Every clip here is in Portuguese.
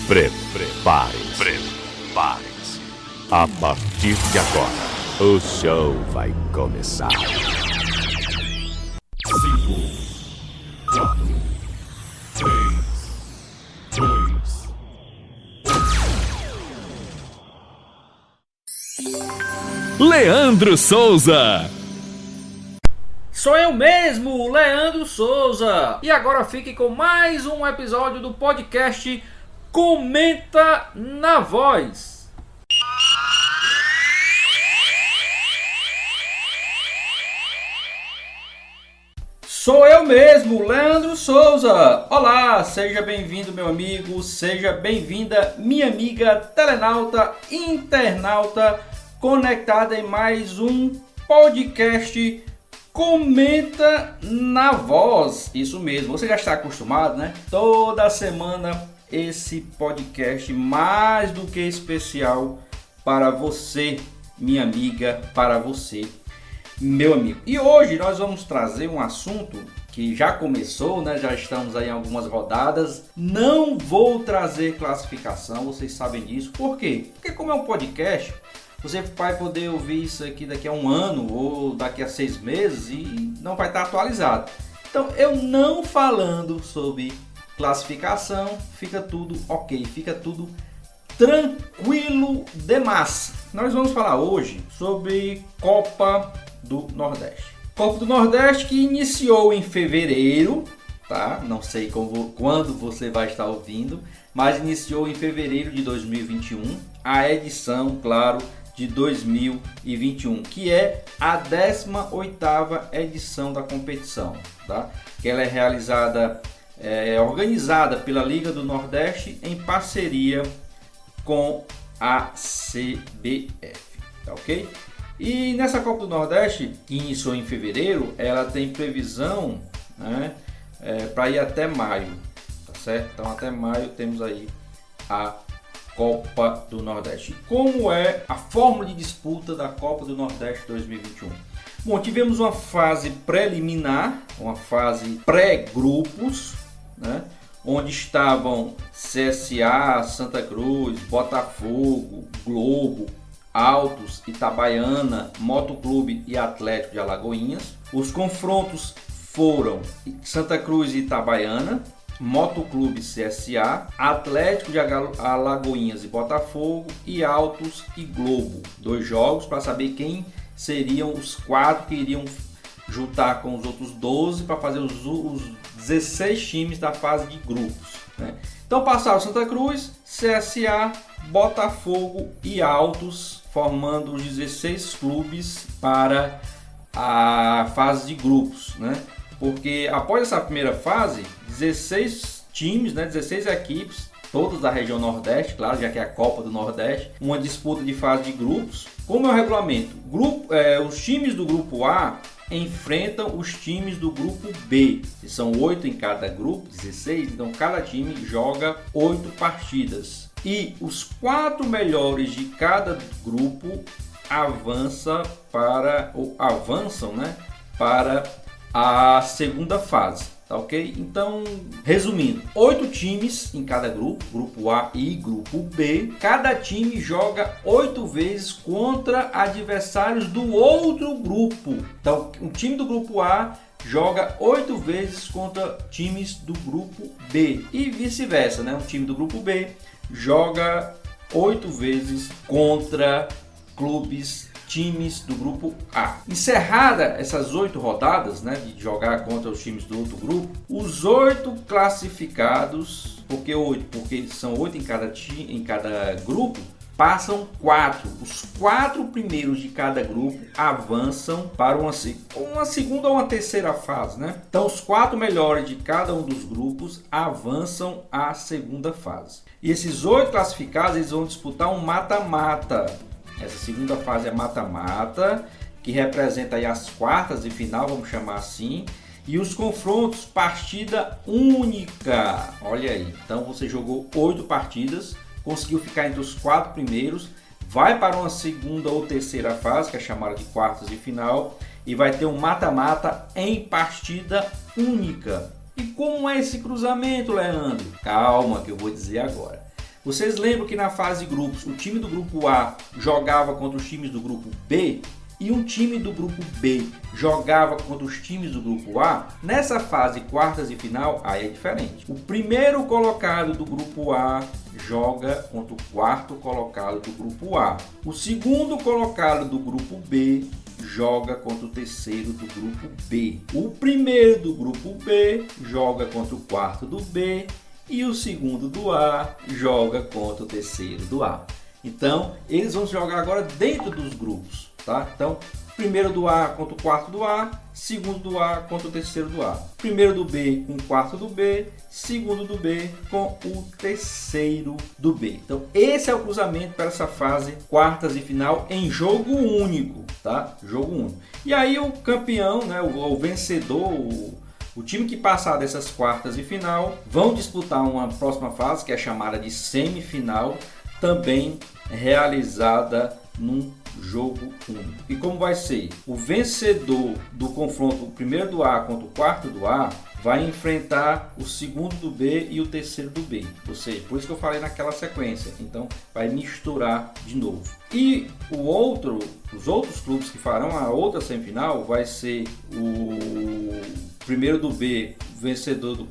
Prepare-se. A partir de agora, o show vai começar. 5, 4, 3, 2. Leandro Souza. Sou eu mesmo, Leandro Souza. E agora fique com mais um episódio do podcast Comenta na Voz. Sou eu mesmo, Leandro Souza. Olá, seja bem-vindo, meu amigo, seja bem-vinda, minha amiga telenauta, internauta, conectada em mais um podcast Comenta na Voz. Isso mesmo, você já está acostumado, né? Toda semana esse podcast mais do que especial para você, minha amiga, para você, meu amigo. E hoje nós vamos trazer um assunto que já começou, né? Já estamos aí em algumas rodadas. Não vou trazer classificação, vocês sabem disso. Por quê? Porque como é um podcast, você vai poder ouvir isso aqui daqui a um ano ou daqui a 6 meses e não vai estar atualizado. Então, eu não falando sobre classificação, fica tudo ok, fica tudo tranquilo demais. Nós vamos falar hoje sobre Copa do Nordeste. Copa do Nordeste que iniciou em fevereiro, tá? Não sei quando você vai estar ouvindo, mas iniciou em fevereiro de 2021, a edição, claro, de 2021, que é a 18ª edição da competição, tá? Que ela é realizada, organizada pela Liga do Nordeste em parceria com a CBF, tá ok? E nessa Copa do Nordeste, que iniciou em fevereiro, ela tem previsão, né, para ir até maio, tá certo? Então até maio temos aí a Copa do Nordeste. Como é a fórmula de disputa da Copa do Nordeste 2021? Bom, tivemos uma fase preliminar, uma fase pré-grupos, né? Onde estavam CSA, Santa Cruz, Botafogo, Globo, Altos, Itabaiana, Motoclube e Atlético de Alagoinhas. Os confrontos foram Santa Cruz e Itabaiana, Motoclube CSA, Atlético de Alagoinhas e Botafogo e Altos e Globo. 2 jogos para saber quem seriam os 4 que iriam juntar com os outros 12 para fazer os 16 times da fase de grupos, né? Então passaram Santa Cruz, CSA, Botafogo e Altos, formando os 16 clubes para a fase de grupos, né? Porque após essa primeira fase, 16 times, né, 16 equipes, todas da região Nordeste, claro, já que é a Copa do Nordeste, uma disputa de fase de grupos. Como é o regulamento? Os times do grupo A enfrentam os times do grupo B, que são 8 em cada grupo, 16, então cada time joga 8 partidas. E os 4 melhores de cada grupo avançam, né, para a segunda fase, tá ok? Então, resumindo, 8 times em cada grupo, grupo A e grupo B. Cada time joga 8 vezes contra adversários do outro grupo. Então, o time do grupo A joga 8 vezes contra times do grupo B e vice-versa, né? O time do grupo B joga 8 vezes contra times do grupo A. Encerrada essas 8 rodadas, né, de jogar contra os times do outro grupo, os 8 classificados, porque são 8 em cada grupo, passam 4. Os 4 primeiros de cada grupo avançam para uma segunda ou uma terceira fase, né? Então os 4 melhores de cada um dos grupos avançam à segunda fase. E esses 8 classificados, eles vão disputar um mata-mata. Essa segunda fase é mata-mata, que representa aí as quartas de final, vamos chamar assim. E os confrontos, partida única. Olha aí, então você jogou 8 partidas, conseguiu ficar entre os 4 primeiros, vai para uma segunda ou terceira fase, que é chamada de quartas de final, e vai ter um mata-mata em partida única. E como é esse cruzamento, Leandro? Calma que eu vou dizer agora. Vocês lembram que na fase de grupos, o time do grupo A jogava contra os times do grupo B? E um time do grupo B jogava contra os times do grupo A? Nessa fase quartas e final, aí é diferente. O primeiro colocado do grupo A joga contra o quarto colocado do grupo A. O segundo colocado do grupo B joga contra o terceiro do grupo B. O primeiro do grupo B joga contra o quarto do B. E o segundo do A joga contra o terceiro do A. Então, eles vão jogar agora dentro dos grupos, tá? Então, primeiro do A contra o quarto do A, segundo do A contra o terceiro do A. Primeiro do B com o quarto do B, segundo do B com o terceiro do B. Então, esse é o cruzamento para essa fase quartas e final em jogo único, tá? Jogo único. E aí o campeão, né, o vencedor, o time que passar dessas quartas e final vão disputar uma próxima fase que é chamada de semifinal, também realizada num jogo único. E como vai ser? O vencedor do confronto, o primeiro do A contra o quarto do A, vai enfrentar o segundo do B e o terceiro do B. Ou seja, por isso que eu falei naquela sequência. Então vai misturar de novo. E os outros clubes que farão a outra semifinal vai ser o primeiro do B, o vencedor do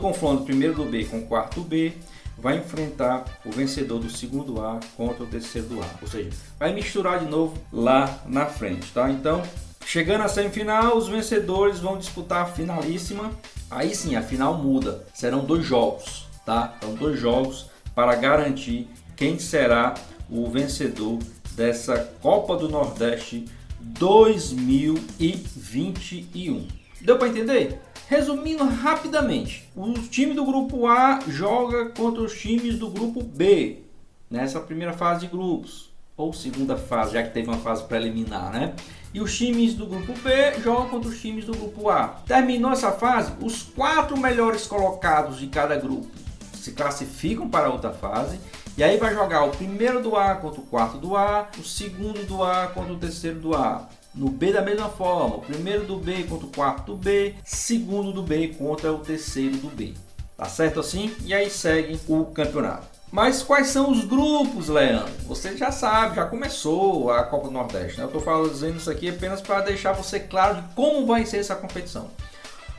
confronto, primeiro do B com o quarto do B, vai enfrentar o vencedor do segundo A contra o terceiro do A. Ou seja, vai misturar de novo lá na frente, tá? Então, chegando à semifinal, os vencedores vão disputar a finalíssima. Aí sim, a final muda. Serão 2 jogos, tá? Então, 2 jogos para garantir quem será o vencedor dessa Copa do Nordeste 2021. Deu para entender? Resumindo rapidamente, o time do grupo A joga contra os times do grupo B nessa primeira fase de grupos, ou segunda fase, já que teve uma fase preliminar, né? E os times do grupo B jogam contra os times do grupo A. Terminou essa fase, os 4 melhores colocados de cada grupo se classificam para outra fase. E aí vai jogar o primeiro do A contra o quarto do A, o segundo do A contra o terceiro do A. No B da mesma forma, o primeiro do B contra o quarto do B, segundo do B contra o terceiro do B. Tá certo assim? E aí segue o campeonato. Mas quais são os grupos, Leandro? Você já sabe, já começou a Copa do Nordeste, né? Eu estou fazendo isso aqui apenas para deixar você claro de como vai ser essa competição.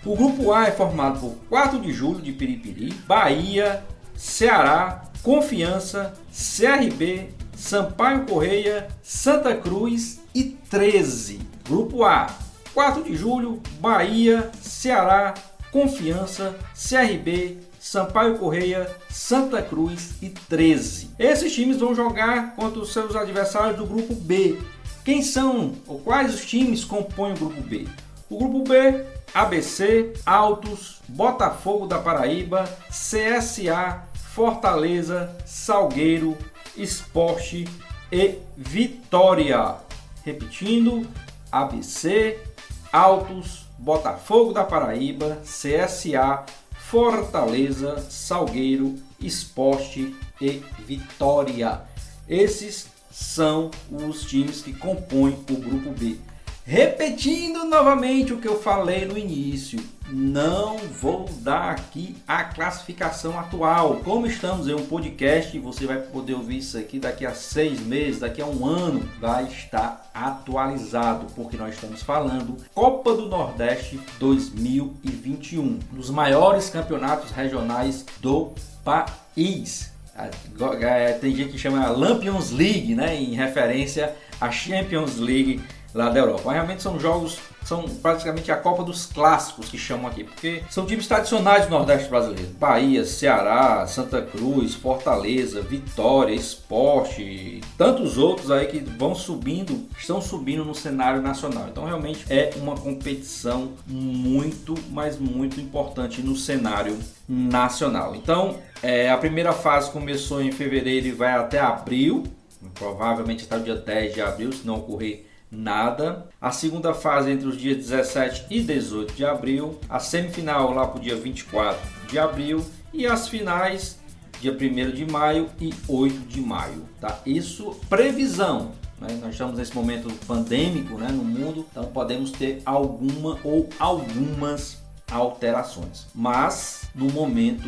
O grupo A é formado por 4 de julho de Piripiri, Bahia, Ceará, Confiança, CRB, Sampaio Correia, Santa Cruz e 13. Grupo A, 4 de julho, Bahia, Ceará, Confiança, CRB, Sampaio Correia, Santa Cruz e 13. Esses times vão jogar contra os seus adversários do grupo B. Quem são ou quais os times compõem o grupo B? O grupo B, ABC, Altos, Botafogo da Paraíba, CSA, Fortaleza, Salgueiro, Sport e Vitória. Repetindo, ABC, Altos, Botafogo da Paraíba, CSA, Fortaleza, Salgueiro, Sport e Vitória. Esses são os times que compõem o grupo B. Repetindo novamente o que eu falei no início, não vou dar aqui a classificação atual. Como estamos em um podcast, você vai poder ouvir isso aqui daqui a 6 meses, daqui a 1 ano, vai estar atualizado, porque nós estamos falando Copa do Nordeste 2021, dos maiores campeonatos regionais do país. Tem gente que chama Lampions League, né, em referência à Champions League lá da Europa. Mas realmente são jogos, são praticamente a Copa dos Clássicos que chamam aqui, porque são times tradicionais do Nordeste brasileiro. Bahia, Ceará, Santa Cruz, Fortaleza, Vitória, Sport, tantos outros aí que vão subindo, estão subindo no cenário nacional. Então realmente é uma competição muito, mas muito importante no cenário nacional. Então a primeira fase começou em fevereiro e vai até abril, provavelmente até o dia 10 de abril, se não ocorrer nada. A segunda fase entre os dias 17 e 18 de abril, a semifinal lá para o dia 24 de abril e as finais dia 1º de maio e 8 de maio, tá? Isso previsão, né? Nós estamos nesse momento pandêmico, né, no mundo, então podemos ter alguma ou algumas alterações, mas no momento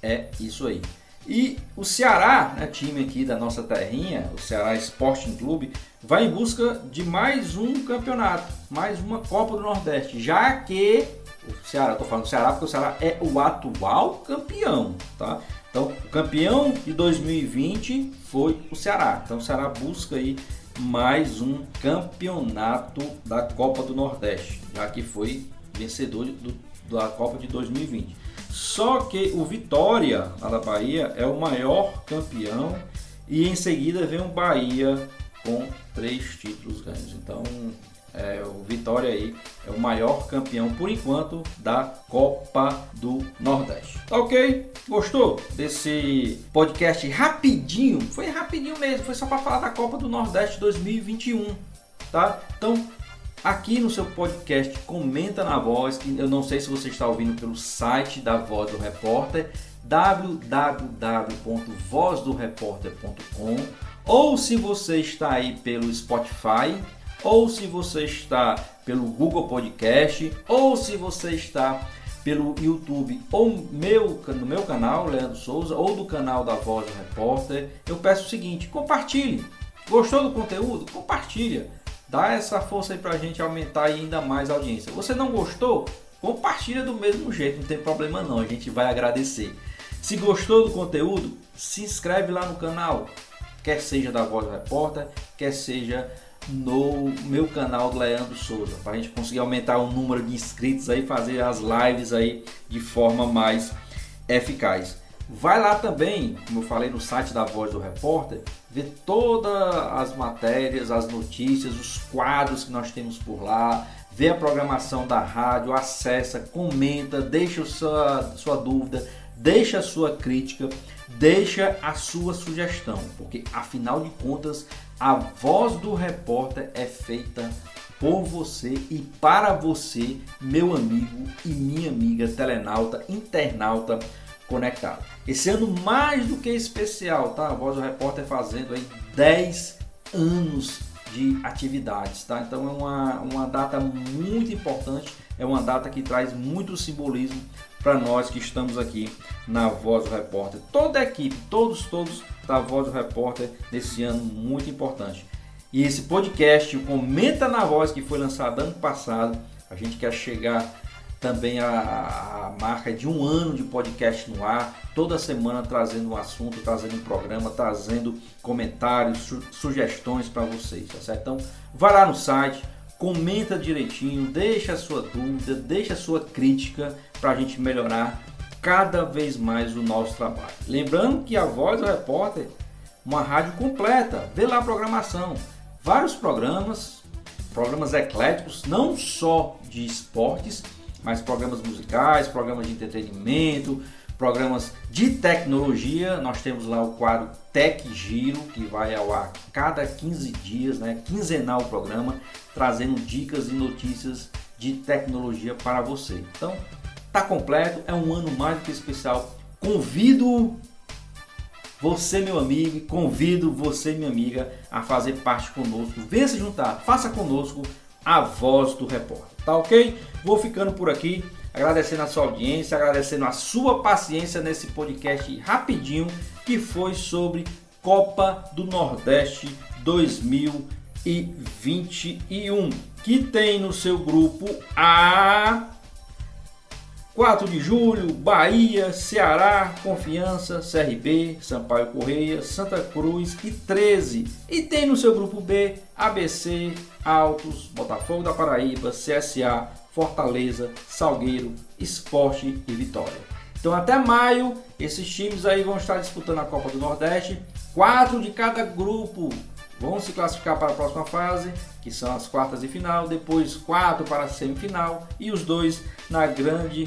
é isso aí. E o Ceará, né, time aqui da nossa terrinha, o Ceará Sporting Clube, vai em busca de mais um campeonato, mais uma Copa do Nordeste, já que o Ceará, estou falando do Ceará porque o Ceará é o atual campeão, tá? Então, o campeão de 2020 foi o Ceará. Então, o Ceará busca aí mais um campeonato da Copa do Nordeste, já que foi vencedor da Copa de 2020. Só que o Vitória, lá da Bahia, é o maior campeão e em seguida vem o Bahia com 3 títulos ganhos. Então, o Vitória aí é o maior campeão por enquanto da Copa do Nordeste. Tá ok? Gostou desse podcast rapidinho? Foi rapidinho mesmo, foi só para falar da Copa do Nordeste 2021, tá? Então, aqui no seu podcast Comenta na Voz, que eu não sei se você está ouvindo pelo site da Voz do Repórter, www.vozdoreporter.com, ou se você está aí pelo Spotify, ou se você está pelo Google Podcast, ou se você está pelo YouTube, ou no meu canal, Leandro Souza, ou do canal da Voz do Repórter, eu peço o seguinte: compartilhe. Gostou do conteúdo? Compartilha. Dá essa força aí pra gente aumentar ainda mais a audiência. Você não gostou? Compartilha do mesmo jeito, não tem problema não, a gente vai agradecer. Se gostou do conteúdo, se inscreve lá no canal, quer seja da Voz do Repórter, quer seja no meu canal do Leandro Souza, para a gente conseguir aumentar o número de inscritos aí, fazer as lives aí de forma mais eficaz. Vai lá também, como eu falei, no site da Voz do Repórter, ver todas as matérias, as notícias, os quadros que nós temos por lá, ver a programação da rádio, acessa, comenta, deixa sua dúvida, deixa a sua crítica, deixa a sua sugestão, porque afinal de contas a Voz do Repórter é feita por você e para você, meu amigo e minha amiga telenauta, internauta conectado. Esse ano mais do que especial, tá? A Voz do Repórter fazendo aí 10 anos de atividades, tá? Então é uma data muito importante, é uma data que traz muito simbolismo para nós que estamos aqui na Voz do Repórter. Toda a equipe, todos da Voz do Repórter nesse ano muito importante. E esse podcast, o Comenta na Voz, que foi lançado ano passado, a gente quer chegar também a marca de 1 ano de podcast no ar, toda semana trazendo um assunto, trazendo um programa, trazendo comentários, sugestões para vocês, tá certo? Então, vai lá no site, comenta direitinho, deixa a sua dúvida, deixa a sua crítica para a gente melhorar cada vez mais o nosso trabalho. Lembrando que a Voz do Repórter, uma rádio completa, vê lá a programação, vários programas ecléticos, não só de esportes, mas programas musicais, programas de entretenimento, programas de tecnologia. Nós temos lá o quadro Tech Giro, que vai ao ar cada 15 dias, né? Quinzenal o programa, trazendo dicas e notícias de tecnologia para você. Então, tá completo, é um ano mais do que especial. Convido você, meu amigo, convido você, minha amiga, a fazer parte conosco. Venha se juntar, faça conosco a Voz do Repórter. Tá ok? Vou ficando por aqui, agradecendo a sua audiência, agradecendo a sua paciência nesse podcast rapidinho que foi sobre Copa do Nordeste 2021, que tem no seu grupo a 4 de julho, Bahia, Ceará, Confiança, CRB, Sampaio Correia, Santa Cruz e 13. E tem no seu grupo B, ABC, Altos, Botafogo da Paraíba, CSA, Fortaleza, Salgueiro, Sport e Vitória. Então até maio, esses times aí vão estar disputando a Copa do Nordeste. 4 de cada grupo vão se classificar para a próxima fase, que são as quartas de final, depois 4 para a semifinal e os 2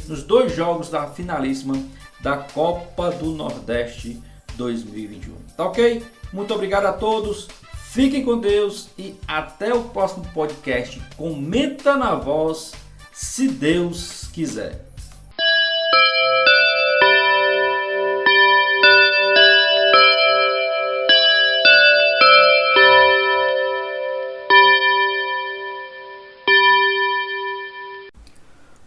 nos 2 jogos da finalíssima da Copa do Nordeste 2021. Tá ok? Muito obrigado a todos, fiquem com Deus e até o próximo podcast. Comenta na Voz, se Deus quiser.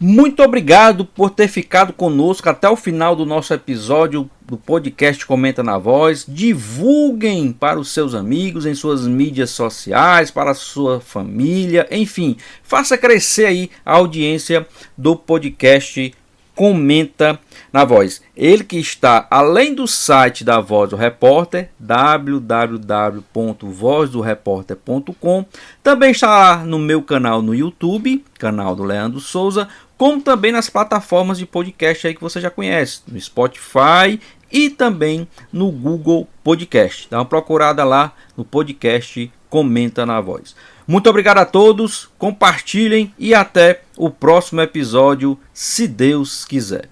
Muito obrigado por ter ficado conosco até o final do nosso episódio do podcast Comenta na Voz. Divulguem para os seus amigos em suas mídias sociais, para a sua família, enfim, faça crescer aí a audiência do podcast Comenta na Voz. Ele que está além do site da Voz do Repórter, www.vozdoreporter.com, também está lá no meu canal no YouTube, canal do Leandro Souza, como também nas plataformas de podcast aí que você já conhece, no Spotify e também no Google Podcast. Dá uma procurada lá no podcast Comenta na Voz. Muito obrigado a todos, compartilhem e até o próximo episódio, se Deus quiser.